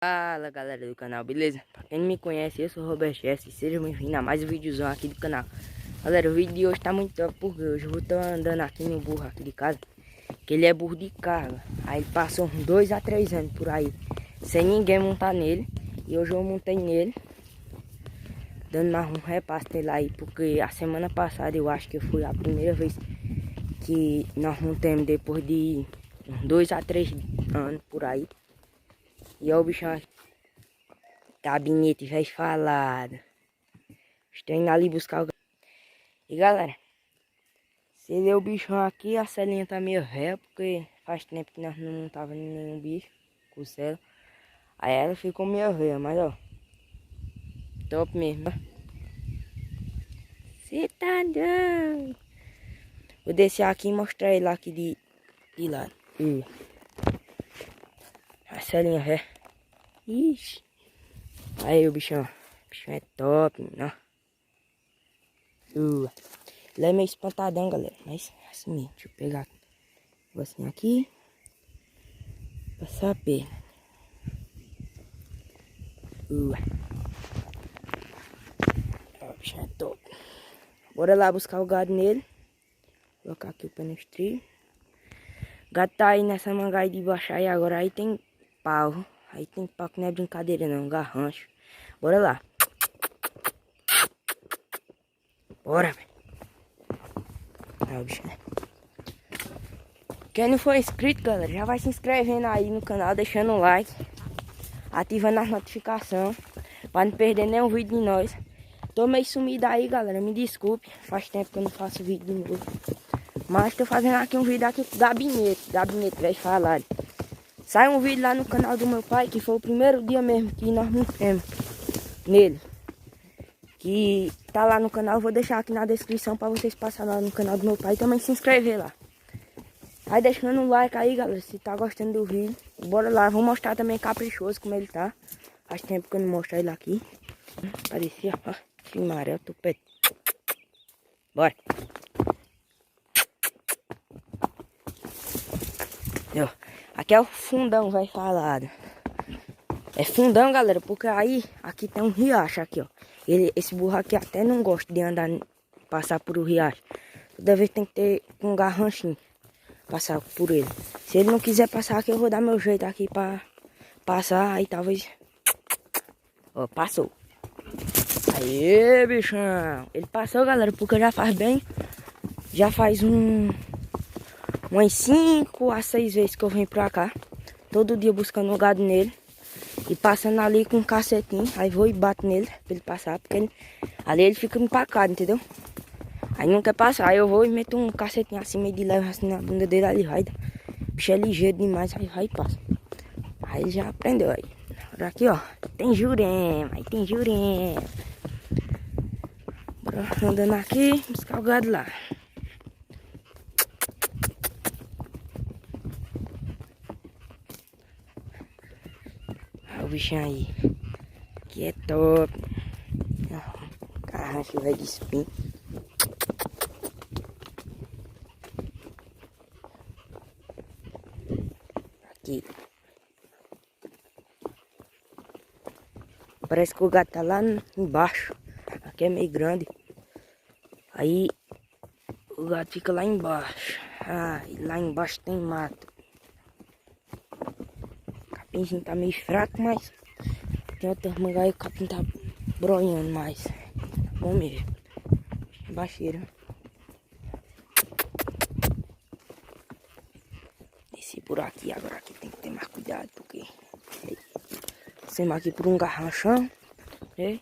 Fala galera do canal, beleza? Pra quem não me conhece, eu sou o Robert S. E seja bem-vindo a mais um videozão aqui do canal. Galera, o vídeo de hoje tá muito top porque hoje eu vou estar andando aqui no burro aqui de casa. Que ele é burro de carga. Aí ele passou uns 2 a 3 anos por aí sem ninguém montar nele. E hoje eu montei nele, dando mais um repasse nele aí. Porque a semana passada eu acho que foi a primeira vez que nós montamos depois de uns 2 a 3 anos por aí. E ó o bichão aqui. Gabinete velho falado. Estou indo ali buscar o... E galera, se vê o bichão aqui, a celinha tá meio velha, porque faz tempo que nós não montava nenhum bicho com cela. Aí ela ficou meio velha, mas ó, top mesmo. Cê tá doido. Vou descer aqui e mostrar ele aqui de lado. A celinha velha. Ixi. Aí o bichão. O bichão é top, ó. Ele é meio espantadão, galera. Mas assim mesmo. Deixa eu pegar um negocinho aqui. Passar a perna. O bichão é top. Bora lá buscar o gado nele. Colocar aqui o pé no trilho. O gado tá aí nessa manga aí de baixo aí. Agora aí tem pau. Aí tem pau que não é brincadeira não. Garrancho. Bora lá. Bora, velho. Ah, o bicho, né? Quem não for inscrito, galera, já vai se inscrevendo aí no canal, deixando o like, ativando as notificações, para não perder nenhum vídeo de nós. Tô meio sumido aí, galera, me desculpe, faz tempo que eu não faço vídeo de novo. Mas tô fazendo aqui um vídeo aqui com gabinete, velho falado. Sai um vídeo lá no canal do meu pai, que foi o primeiro dia mesmo que nós montamos nele. Que tá lá no canal, vou deixar aqui na descrição para vocês passarem lá no canal do meu pai e também se inscrever lá. Vai deixando um like aí, galera, se tá gostando do vídeo. Bora lá, vou mostrar também caprichoso como ele tá. Faz tempo que eu não mostro ele aqui. Parecia, ó, que maré, tupete. Bora. Aqui é o fundão, vai falado. É fundão, galera, porque aí, aqui tem um riacho aqui, ó. Esse burro aqui até não gosta de andar, passar por o riacho. Toda vez tem que ter um garranchinho, passar por ele. Se ele não quiser passar aqui, eu vou dar meu jeito aqui pra passar, aí talvez... Ó, passou. Aê, bichão. Ele passou, galera, porque já faz bem. Já faz umas 5 a 6 vezes que eu venho pra cá. Todo dia buscando um gado nele. E passando ali com um cacetinho. Aí vou e bato nele pra ele passar. Porque ali ele fica empacado, entendeu? Aí não quer passar. Aí eu vou e meto um cacetinho assim, meio de leve assim na bunda dele ali. Vai. O bicho é ligeiro demais. Aí vai e passa. Aí ele já aprendeu aí. Agora aqui, ó. Tem Jurema. Aí tem Jurema. Bora andando aqui. Buscar o gado lá. Olha o bichinho aí. Que é top. Carrancho velho de espinho. Aqui. Parece que o gato tá lá embaixo. Aqui é meio grande. Aí o gato fica lá embaixo. Ah, e lá embaixo tem mato. O capinzinho tá meio fraco, mas tem outras mangas aí, o capim tá bronhando mais. Tá bom mesmo. Baixeira. Desci por aqui, agora aqui tem que ter mais cuidado, porque descemos aqui por um garranchão, né?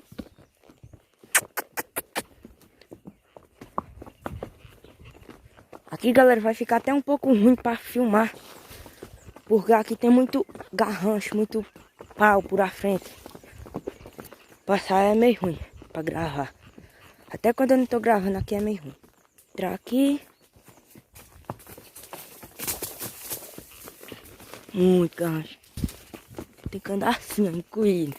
Aqui, galera, vai ficar até um pouco ruim para filmar, porque aqui tem muito garrancho, muito pau por a frente. Passar é meio ruim para gravar. Até quando eu não tô gravando aqui é meio ruim. Entrar aqui. Muito garrancho. Tem que andar assim, ó, encolhido.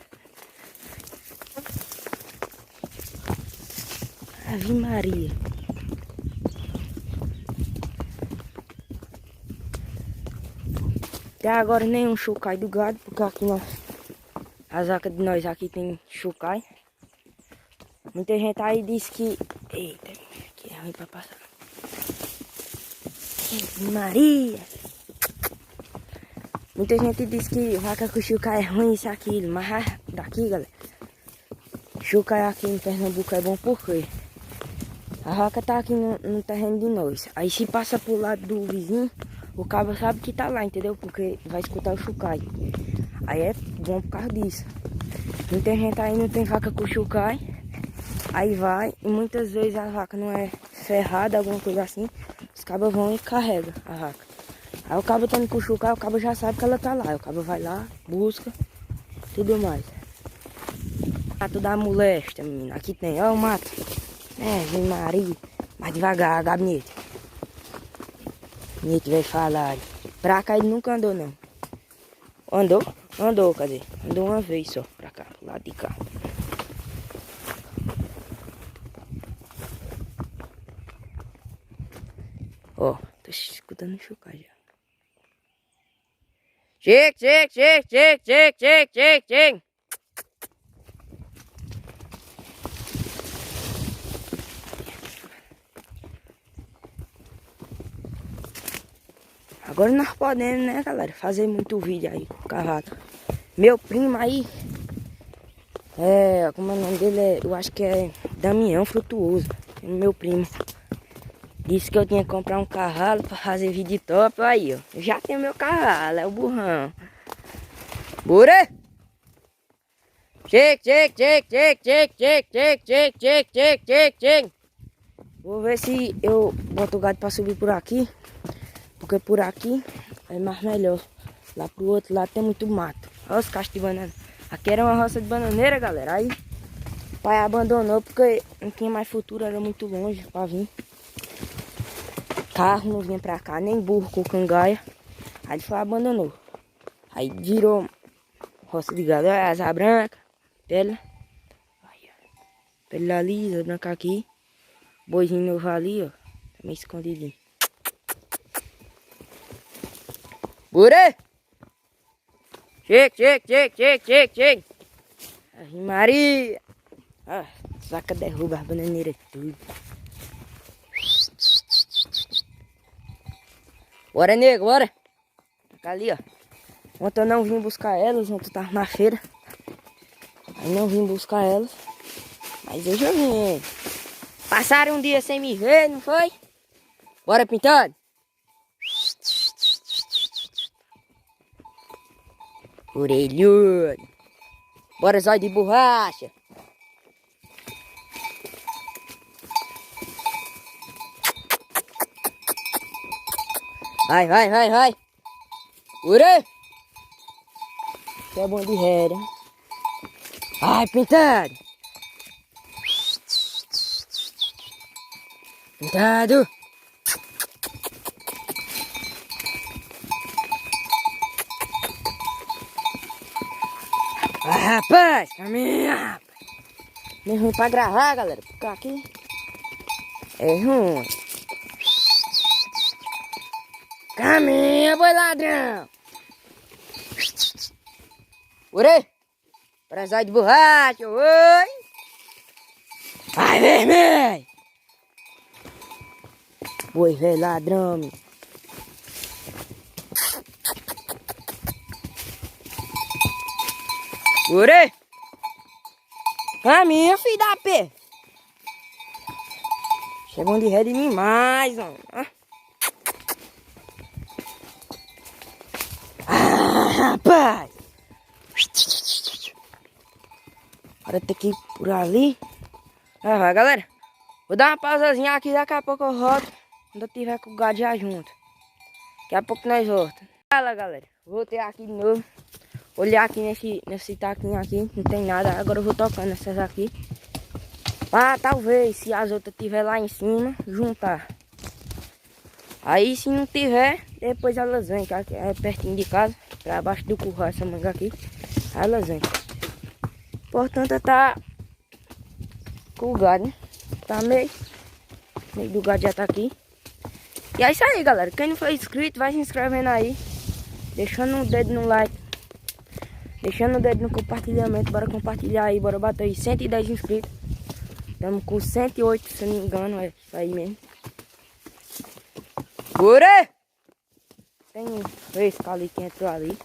Ave Maria. Até agora nenhum show cai do gado, porque aqui nós As vacas de nós aqui tem chucai. Muita gente aí diz que... Eita, que é ruim pra passar. Maria! Muita gente diz que vaca com chucai é ruim, isso, aquilo. Mas daqui, galera, chucai aqui em Pernambuco é bom porque a vaca tá aqui no terreno de nós. Aí se passa pro lado do vizinho, o cabo sabe que tá lá, entendeu? Porque vai escutar o chucai. Aí é bom por causa disso. Muita gente aí não tem vaca com chucai. Aí vai, e muitas vezes a vaca não é ferrada, alguma coisa assim. Os cabos vão e carregam a vaca. Aí o cabo tá indo com chucai, o cabo já sabe que ela tá lá. O cabo vai lá, busca, tudo mais. Mato da molesta, menina. Aqui tem, ó o mato. Vem Maria. Mais devagar, gabinete. Gabinete vai falar. Pra cá ele nunca andou, não. Andou? Andou, cadê? Andou uma vez só, pra cá, pro lado de cá. Ó, tô escutando o chucai já. Chega. Agora nós podemos, né, galera, fazer muito vídeo aí com o cavalo. Meu primo aí, como é o nome dele? Eu acho que é Damião Frutuoso. Meu primo disse que eu tinha que comprar um cavalo pra fazer vídeo top. Aí, ó, eu já tenho meu cavalo, é o burrão. Bora! Chega. Vou ver se eu boto o gado pra subir por aqui. Porque por aqui é mais melhor. Lá pro outro lado tem muito mato. Olha os cachos de banana. Aqui era uma roça de bananeira, galera. Aí o pai abandonou porque não tinha mais futuro, era muito longe pra vir. Carro não vinha pra cá, nem burro com cangaia. Aí ele foi abandonou. Aí virou roça de gado. Olha asa branca, pele ali, asa branca aqui. Boizinho novo ali, ó. Tá meio escondidinho. Bora! Chega. Ai, Maria! Ah, vaca derruba as bananeiras tudo. Bora, nego, bora! Tá ali, ó. Ontem eu não vim buscar elas, ontem eu tava na feira. Aí não vim buscar elas. Mas hoje eu vim. Passaram um dia sem me ver, não foi? Bora, pintado! Orelhudo. Bora, zóio de borracha. Vai. Ure! Você é bom de ré, né? Vai, pintado. Pintado. Rapaz, caminha, rapaz. Não é ruim pra gravar, galera, porque aqui é ruim. Caminha, boi ladrão. Ure, presóio de borracha, oi. Vai, vermelho. Boi velho ladrão, meu. Ure! Caminha, filho da pé! Chegam de ré de mim mais, mano. Rapaz! Agora tem que ir por ali. Vai, galera. Vou dar uma pausazinha aqui, daqui a pouco eu volto. Quando eu tiver com o gado já junto. Daqui a pouco nós voltamos. Fala, galera. Voltei aqui de novo. Olhar aqui nesse taquinho aqui, não tem nada. Agora eu vou tocando essas aqui. Ah, talvez, se as outras tiver lá em cima, juntar. Aí se não tiver, depois elas vêm, que aqui é pertinho de casa. Pra baixo do curral essa manga aqui. Aí elas vêm. Portanto, tá com o gado, né? Tá meio do gado já tá aqui. E é isso aí, galera. Quem não for inscrito, vai se inscrevendo aí. Deixando um dedo no like. Deixando o dedo no compartilhamento. Bora compartilhar aí. Bora bater aí 110 inscritos. Estamos com 108, se não me engano. É isso aí mesmo. Bora! Tem esse ali que entrou ali.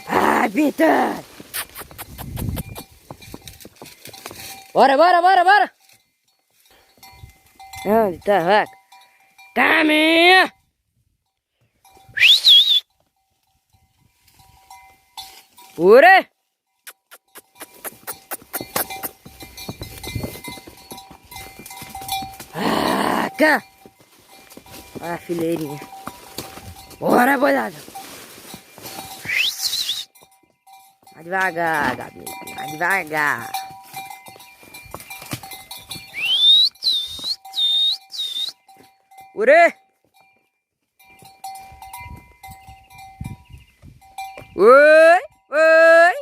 Ai, pinta! Bora, bora, bora, bora! Onde tá a vaca? Caminha! Bora! Vaca! Ah, fileirinha. Bora, boiada! Mais devagar, Gabi. Mais devagar. Ure! Oi! Oi!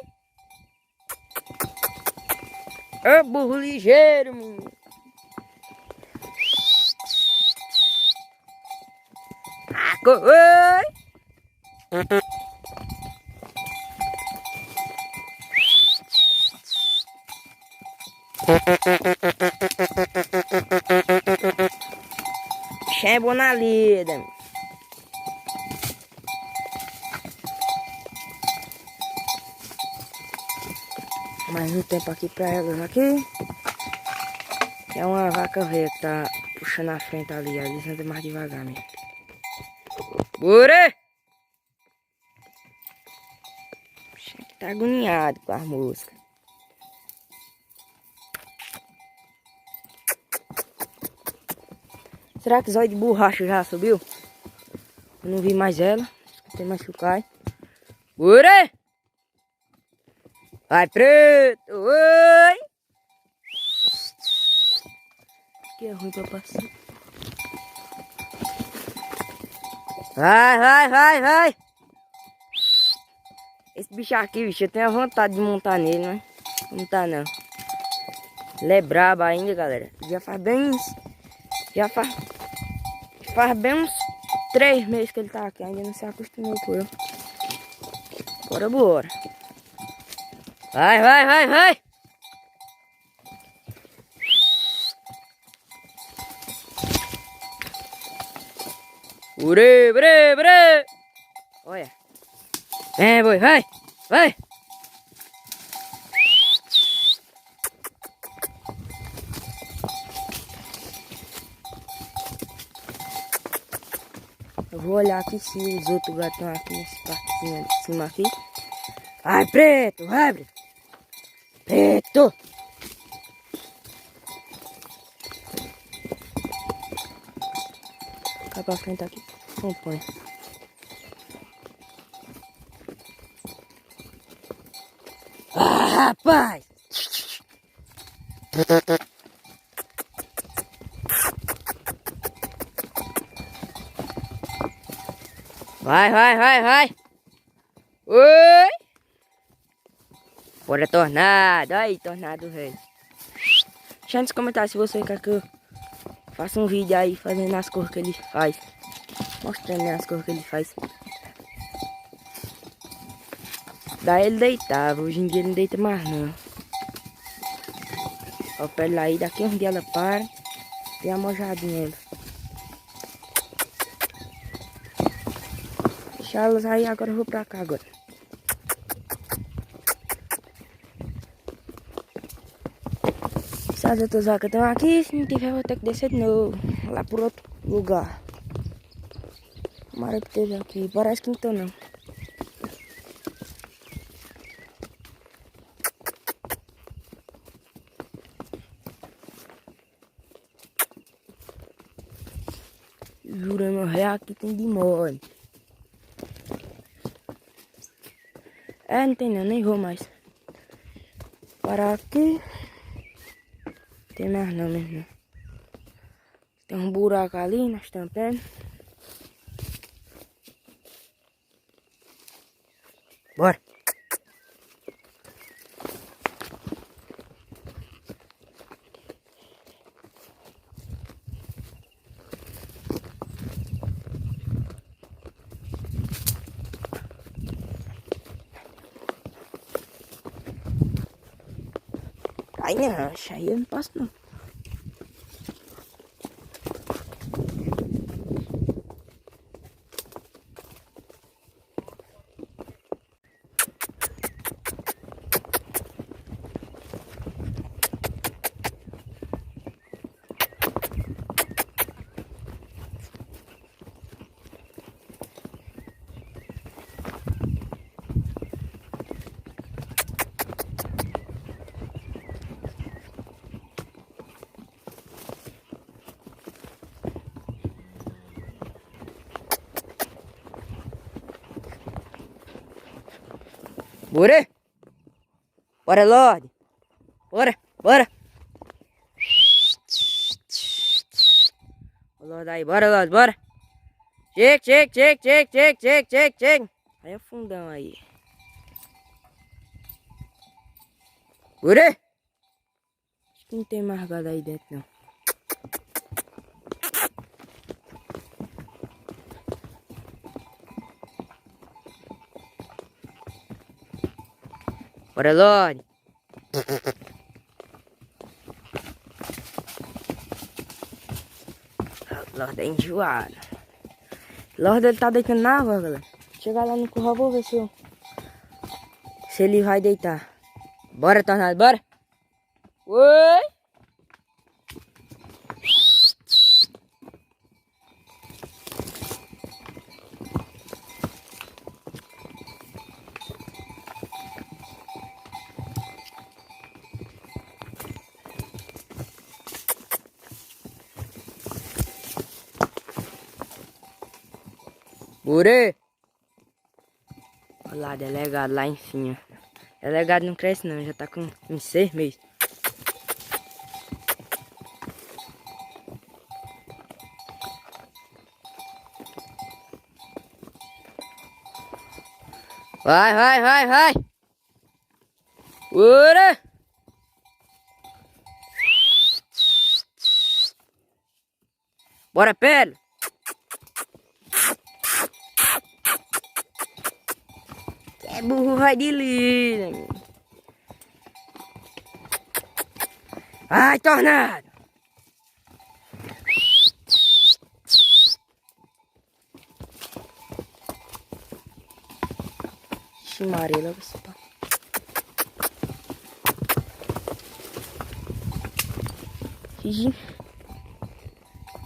Ô, burro ligeiro, menino. Oi! É bom na lida. Mais um tempo aqui pra elas aqui. É uma vaca velha que tá puxando a frente ali. Eles andam mais devagar mesmo. Bora! Tá agoniado com as moscas. Será que zóio de borracha já subiu? Eu não vi mais ela. Tem mais que cai. Bora! Vai, preto! Oi! Que é ruim pra passar. Vai, vai, vai, vai! Esse bicho aqui, bicho, eu tenho a vontade de montar nele, mas não tá não. Ele é brabo ainda, galera. Já faz bem uns 3 meses que ele tá aqui. Ainda não se acostumou com eu. Bora, bora. Vai, vai, vai, vai. Ure, bre, bre. Olha. É, boi, vai, vai. Eu vou olhar aqui se os outros gatos estão aqui nesse partezinho de cima aqui. Vai, preto, abre. Preto. Cá pra frente aqui. Acompanha. Ah, rapaz. Vai, vai, vai, vai. Oi. Bora, tornado. Aí, tornado, velho. Deixa nos comentários se você quer que eu faça um vídeo aí fazendo as cores que ele faz. Mostrando as cores que ele faz. Daí ele deitava. Hoje em dia ele não deita mais não. Ó, pra ela aí, daqui uns dias ela para. E a mojadinha ela. Deixa elas aí, agora eu vou pra cá agora. Se as outras vacas estão aqui, se não tiver eu vou ter que descer de novo. Lá por outro lugar. Tomara que esteja aqui. Parece que não estão não. Juro, meu real aqui tem de mole. É, não tem não, nem vou mais. Parar aqui. Tem mais não mesmo não. Tem um buraco ali, nós tampamos. Bora. Ai não, aí eu não posso não. Bora! Bora, Lorde! Bora, bora! O Lorde aí, bora, Lorde, bora! Chega! Aí é fundão aí. Bora! Acho que não tem mais gado aí dentro, não. Bora, Lorde! Lorde é enjoado. Lorde ele tá deitando na água, galera. Chegar lá no curral, vou ver se ele vai deitar. Bora, Tornado, bora! Oi! Bora! Olha lá, delegado lá em cima. Delegado não cresce não, já tá com uns 6 meses. Vai! Bora! Bora, Pedro! É burro, vai de linha. Vai, Tornado! Ixi, Maria, logo esse pau. Ixi.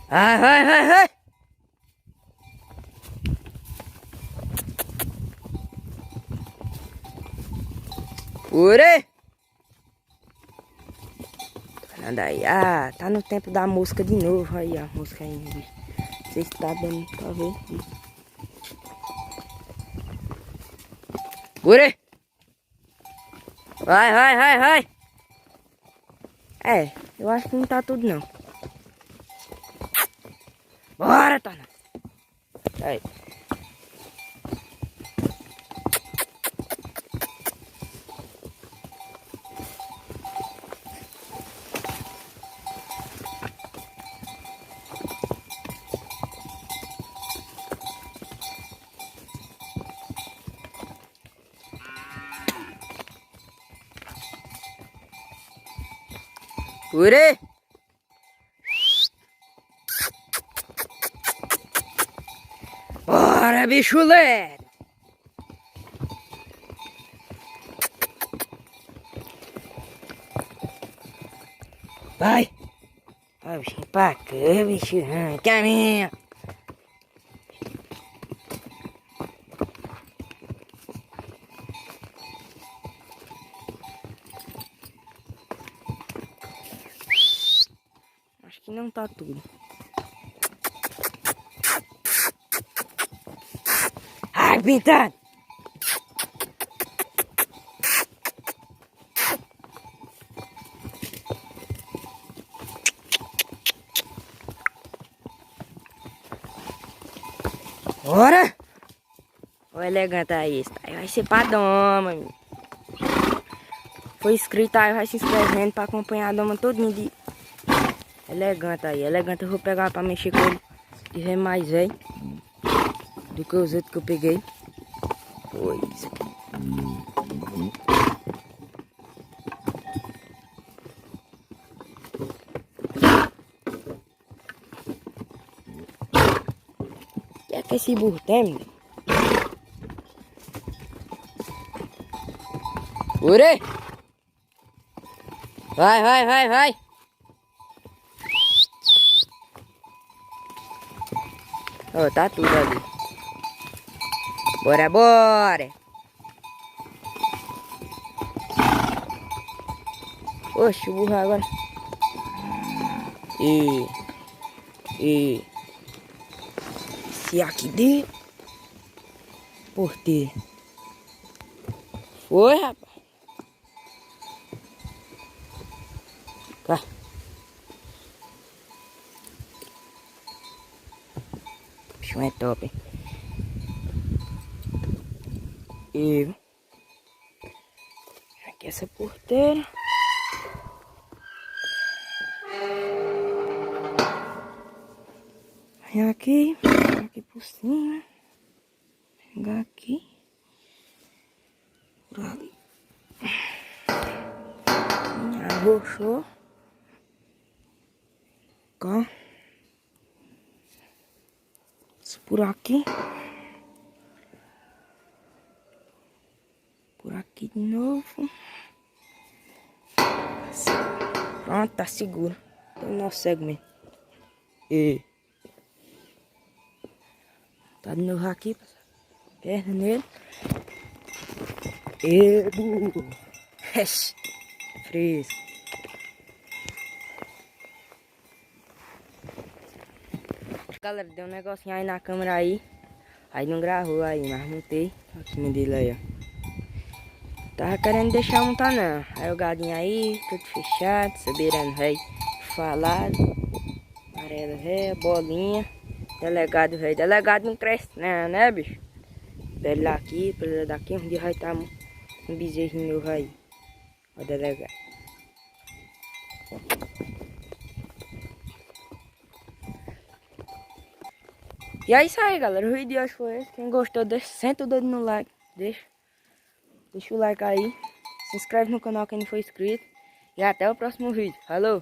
Vai! Bora! Nada aí. Ah, tá no tempo da música de novo. Aí, a música aí. Não sei se tá dando pra ver. Bora! Vai! É, eu acho que não tá tudo não. Bora, Tornado! Aí. Bora! Bora, bicho leve! Vai! Vai, bichinho, pra cá, bicho. Caminha! Acho que não tá tudo. Ai, pintado! Bora! O elegante aí, aí vai ser pra doma. Foi inscrito aí, vai se inscrevendo pra acompanhar a doma todinha de elegante aí. Elegante eu vou pegar pra mexer com ele e ver mais velho do que os outros que eu peguei. Pois. que esse burro tem, menino? Ure! Vai, vai, vai, vai! Ó, tá tudo ali. Bora, bora! Oxe, o burro agora. E se aqui dentro. Porteira. Foi, rapaz. Cá. O bicho é top, hein? E aqui essa porteira. Vem aqui por cima. Pegar aqui. Por ali. Arrochou. Cá. Isso por aqui. Por aqui de novo. Pronto, tá seguro. Tem o nosso cego mesmo. E tá de novo aqui. Perna nele. E burro. Fresco. Galera, deu um negocinho aí na câmera aí. Aí não gravou aí, mas montei. Olha o time dele aí, ó. Tava querendo deixar montar não. Aí o gadinho aí, tudo fechado. Soberano velho falado. Amarelo velho, bolinha. Delegado velho. Delegado não cresce não, né, bicho? Dele aqui, pelo daqui. Um dia vai estar um bezerrinho novo aí. O delegado. E é isso aí, galera. O vídeo de hoje foi esse. Quem gostou, senta o dedo no like. Deixa o like aí. Se inscreve no canal quem não for inscrito. E até o próximo vídeo. Falou!